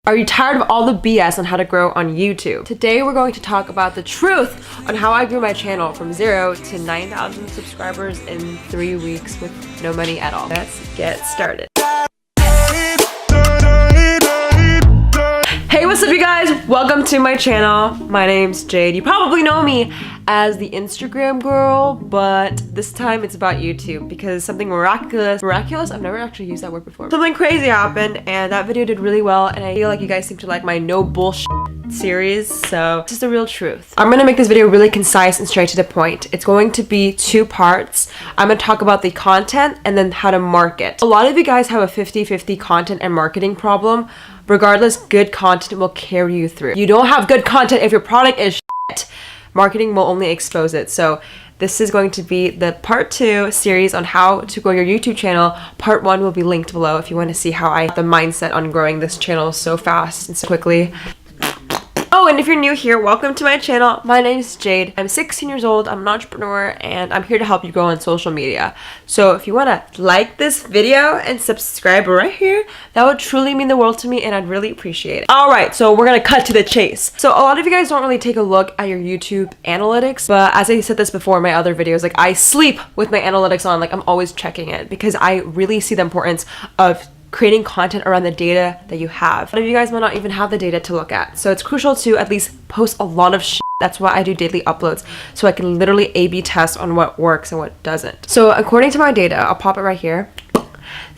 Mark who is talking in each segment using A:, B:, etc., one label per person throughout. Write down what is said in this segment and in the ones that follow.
A: Are you tired of all the BS on how to grow on YouTube? Today we're going to talk about the truth on how I grew my channel from 0 to 9,000 subscribers in 3 weeks with no money at all. Let's get started. Hey, what's up you guys? Welcome to my channel. My name's Jade. You probably know me as the Instagram girl, but this time it's about YouTube because something miraculous, I've never actually used that word before. Something crazy happened and that video did really well, and I feel like you guys seem to like my no bullshit series, so it's just the real truth. I'm gonna make this video really concise and straight to the point. It's going to be 2 parts. I'm gonna talk about the content and then how to market. A lot of you guys have a 50-50 content and marketing problem. Regardless, good content will carry you through. You don't have good content if your product is shit. Marketing will only expose it. So this is going to be the part 2 series on how to grow your YouTube channel. Part 1 will be linked below if you want to see how I have the mindset on growing this channel so fast and so quickly. Oh, and if you're new here, welcome to my channel. My name is Jade. I'm 16 years old. I'm an entrepreneur and I'm here to help you grow on social media. So if you want to like this video and subscribe right here, that would truly mean the world to me and I'd really appreciate it. All right, so we're going to cut to the chase. So a lot of you guys don't really take a look at your YouTube analytics, but as I said this before in my other videos, like I sleep with my analytics on, like I'm always checking it because I really see the importance of creating content around the data that you have. A lot of you guys might not even have the data to look at. So it's crucial to at least post a lot of shit. That's why I do daily uploads. So I can literally A/B test on what works and what doesn't. So according to my data, I'll pop it right here.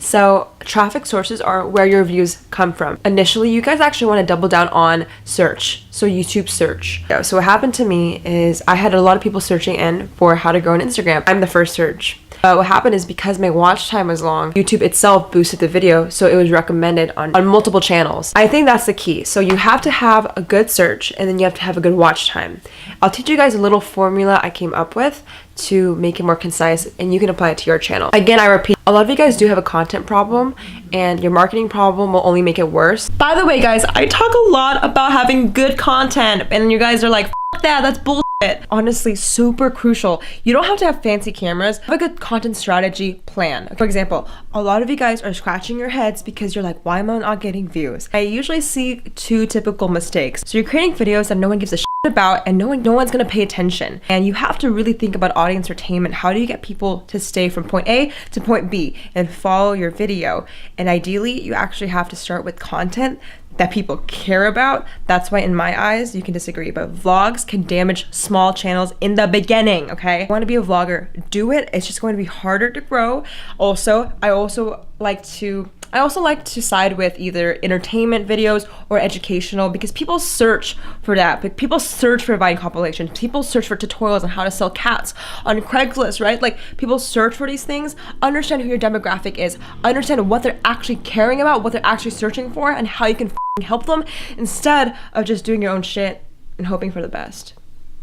A: So traffic sources are where your views come from. Initially, you guys actually want to double down on search. So YouTube search. So what happened to me is I had a lot of people searching in for how to grow on Instagram. I'm the first search. What happened is because my watch time was long, YouTube itself boosted the video, so it was recommended on multiple channels. I think that's the key. So you have to have a good search and then you have to have a good watch time. I'll teach you guys a little formula I came up with to make it more concise and you can apply it to your channel. Again, I repeat, a lot of you guys do have a content problem and your marketing problem will only make it worse. By the way, guys, I talk a lot about having good content and you guys are like, F that's bullshit. Honestly, super crucial. You don't have to have fancy cameras. Have a good content strategy plan. For example, a lot of you guys are scratching your heads because you're like, why am I not getting views? I usually see 2 typical mistakes. So you're creating videos that no one gives a shit about and no one's gonna pay attention. And you have to really think about audience retainment. How do you get people to stay from point A to point B and follow your video? And ideally, you actually have to start with content that people care about. That's why in my eyes, you can disagree, but vlogs can damage small channels in the beginning, okay? If you want to be a vlogger, do it. It's just going to be harder to grow. Also, I also like to side with either entertainment videos or educational because people search for that. But people search for Vine compilations. People search for tutorials on how to sell cats on Craigslist, right? Like people search for these things. Understand who your demographic is. Understand what they're actually caring about, what they're actually searching for, and how you can help them instead of just doing your own shit and hoping for the best.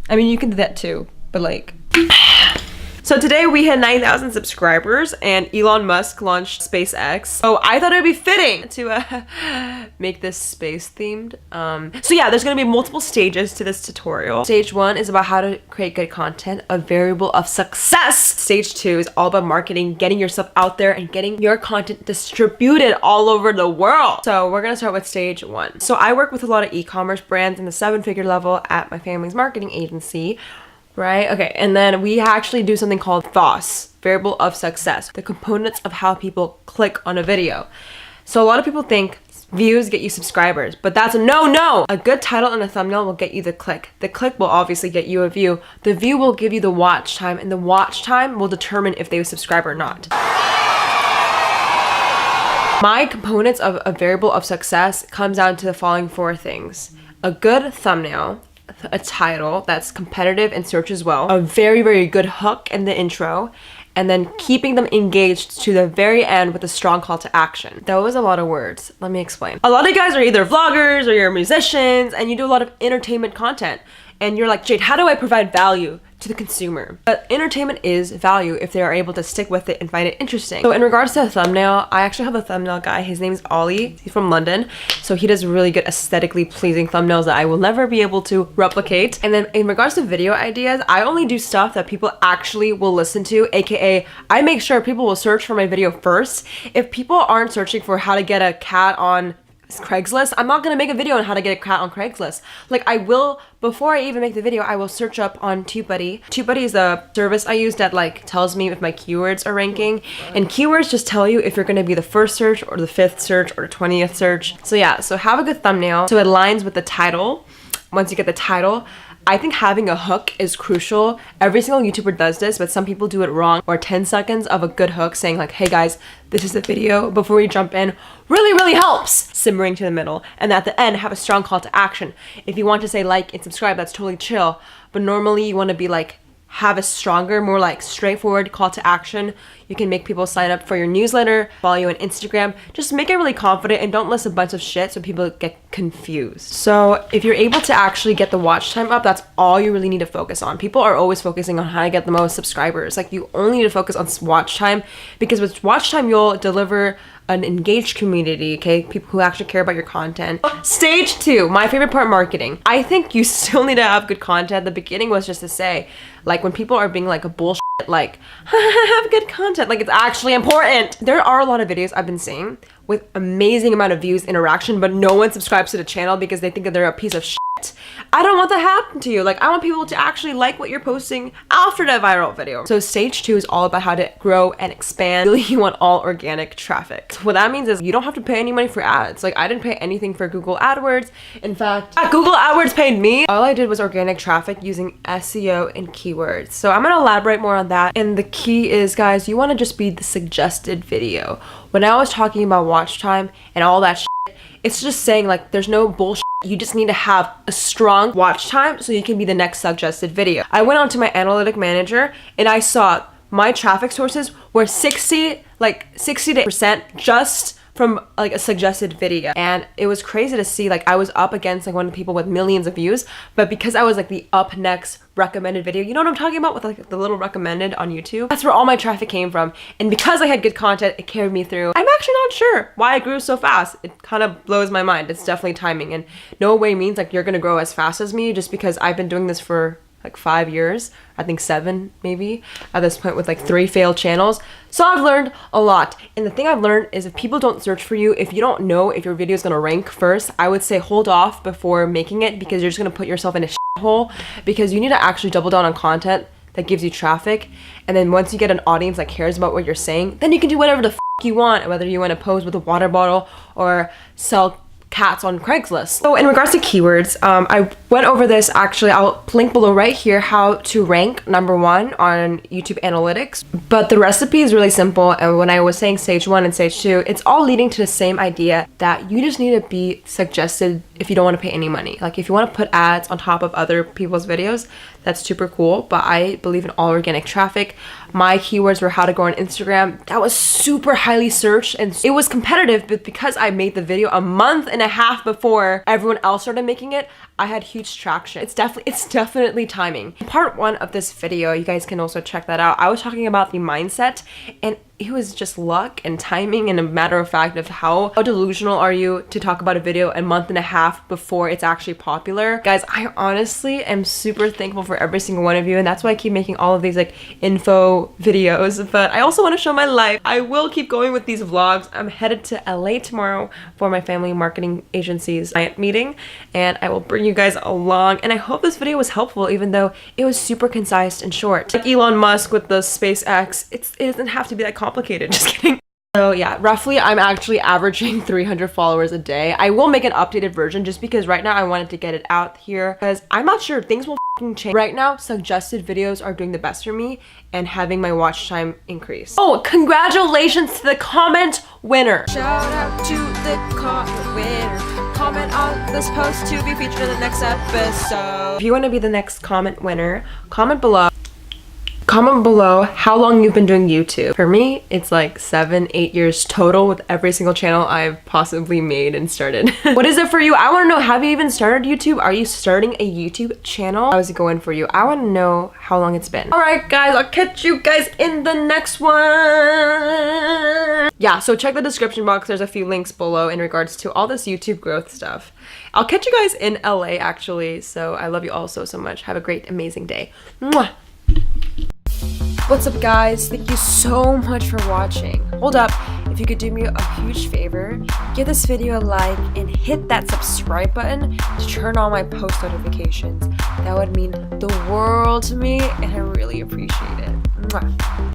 A: I mean, you can do that too, but like... So today we had 9,000 subscribers and Elon Musk launched SpaceX. So I thought it would be fitting to make this space themed. So yeah, there's gonna be multiple stages to this tutorial. Stage 1 is about how to create good content, a variable of success. Stage 2 is all about marketing, getting yourself out there and getting your content distributed all over the world. So we're gonna start with stage 1. So I work with a lot of e-commerce brands in the 7-figure level at my family's marketing agency. Right? Okay, and then we actually do something called VOS, variable of success, the components of how people click on a video. So a lot of people think views get you subscribers, but that's a no. A good title and a thumbnail will get you the click. The click will obviously get you a view. The view will give you the watch time, and the watch time will determine if they subscribe or not. My components of a variable of success comes down to the following 4 things. A good thumbnail, a title that's competitive and searches well, a very, very good hook in the intro, and then keeping them engaged to the very end with a strong call to action. That was a lot of words. Let me explain. A lot of you guys are either vloggers or you're musicians and you do a lot of entertainment content. And you're like, Jade, how do I provide value to the consumer? But entertainment is value if they are able to stick with it and find it interesting. So in regards to a thumbnail, I actually have a thumbnail guy. His name is Ollie. He's from London. So he does really good aesthetically pleasing thumbnails that I will never be able to replicate. And then in regards to video ideas, I only do stuff that people actually will listen to, aka I make sure people will search for my video first. If people aren't searching for how to get a cat on Craigslist, I'm not gonna make a video on how to get a cat on Craigslist. Like I will, before I even make the video, I will search up on TubeBuddy. TubeBuddy is the service I use that like tells me if my keywords are ranking, and keywords just tell you if you're gonna be the first search or the 5th search or the 20th search. So yeah, so have a good thumbnail so it aligns with the title. Once you get the title, I think having a hook is crucial. Every single YouTuber does this, but some people do it wrong. Or 10 seconds of a good hook saying like, hey guys, this is the video before we jump in really helps. Simmering to the middle. And at the end, have a strong call to action. If you want to say like and subscribe, that's totally chill. But normally you want to be like, have a stronger, more like straightforward call to action. You can make people sign up for your newsletter, follow you on Instagram. Just make it really confident and don't list a bunch of shit so people get confused. So if you're able to actually get the watch time up, that's all you really need to focus on. People are always focusing on how to get the most subscribers. Like you only need to focus on watch time, because with watch time, you'll deliver an engaged community, okay? People who actually care about your content. Stage 2, my favorite part, marketing. I think you still need to have good content. The beginning was just to say, like when people are being like a bullshit, like, have good content, like it's actually important. There are a lot of videos I've been seeing with amazing amount of views, interaction, but no one subscribes to the channel because they think that they're a piece of shit. I don't want that to happen to you. Like I want people to actually like what you're posting after the viral video. So stage 2 is all about how to grow and expand. Really, you want all organic traffic. So what that means is you don't have to pay any money for ads. Like I didn't pay anything for Google AdWords. In fact, Google AdWords paid me. All I did was organic traffic using SEO and keywords. So I'm gonna elaborate more on that. And the key is, guys, you want to just be the suggested video. When I was talking about watch time and all that shit, it's just saying like there's no bullshit. You just need to have a strong watch time so you can be the next suggested video. I went on to my analytic manager and I saw my traffic sources were 60% just from like a suggested video. And it was crazy to see, like I was up against like one of the people with millions of views, but because I was like the up next recommended video, you know what I'm talking about with like the little recommended on YouTube? That's where all my traffic came from. And because I had good content, it carried me through. I'm actually not sure why I grew so fast. It kind of blows my mind. It's definitely timing, and no way means like you're gonna grow as fast as me just because I've been doing this for like 5 years, I think 7 maybe at this point, with like 3 failed channels. So I've learned a lot. And the thing I've learned is if people don't search for you, if you don't know if your video is gonna rank first, I would say hold off before making it, because you're just gonna put yourself in a hole, because you need to actually double down on content that gives you traffic. And then once you get an audience that cares about what you're saying, then you can do whatever the you want, whether you want to pose with a water bottle or sell cats on Craigslist. So in regards to keywords, I went over this. Actually, I'll link below right here how to rank #1 on YouTube analytics. But the recipe is really simple. And when I was saying stage 1 and stage 2, it's all leading to the same idea that you just need to be suggested if you don't want to pay any money. Like if you want to put ads on top of other people's videos, that's super cool. But I believe in all organic traffic. My keywords were how to grow on Instagram. That was super highly searched and it was competitive, but because I made the video a month and a half before everyone else started making it, I had huge traction. It's definitely timing. In part 1 of this video, you guys can also check that out. I was talking about the mindset, and it was just luck and timing and a matter of fact of how delusional are you to talk about a video a month and a half before it's actually popular. Guys, I honestly am super thankful for every single one of you, and that's why I keep making all of these like info videos. But I also want to show my life. I will keep going with these vlogs. I'm headed to LA tomorrow for my family marketing agency's client meeting, and I will bring you guys along. And I hope this video was helpful, even though it was super concise and short. Like Elon Musk with the SpaceX, it doesn't have to be that complicated. Just kidding. So yeah, roughly I'm actually averaging 300 followers a day. I will make an updated version just because right now I wanted to get it out here because I'm not sure, things will change. Right now, suggested videos are doing the best for me and having my watch time increase. Oh, congratulations to the comment winner. Shout out to the comment winner. Comment on this post to be featured in the next episode. If you want to be the next comment winner, comment below. Comment below how long you've been doing YouTube. For me, it's like 7-8 years total with every single channel I've possibly made and started. What is it for you? I want to know, have you even started YouTube? Are you starting a YouTube channel? How is it going for you? I want to know how long it's been. All right, guys, I'll catch you guys in the next one. Yeah, so check the description box. There's a few links below in regards to all this YouTube growth stuff. I'll catch you guys in LA actually. So I love you all so much. Have a great, amazing day. Mwah. What's up, guys? Thank you so much for watching. Hold up, if you could do me a huge favor, give this video a like and hit that subscribe button to turn on my post notifications. That would mean the world to me and I really appreciate it. Mwah.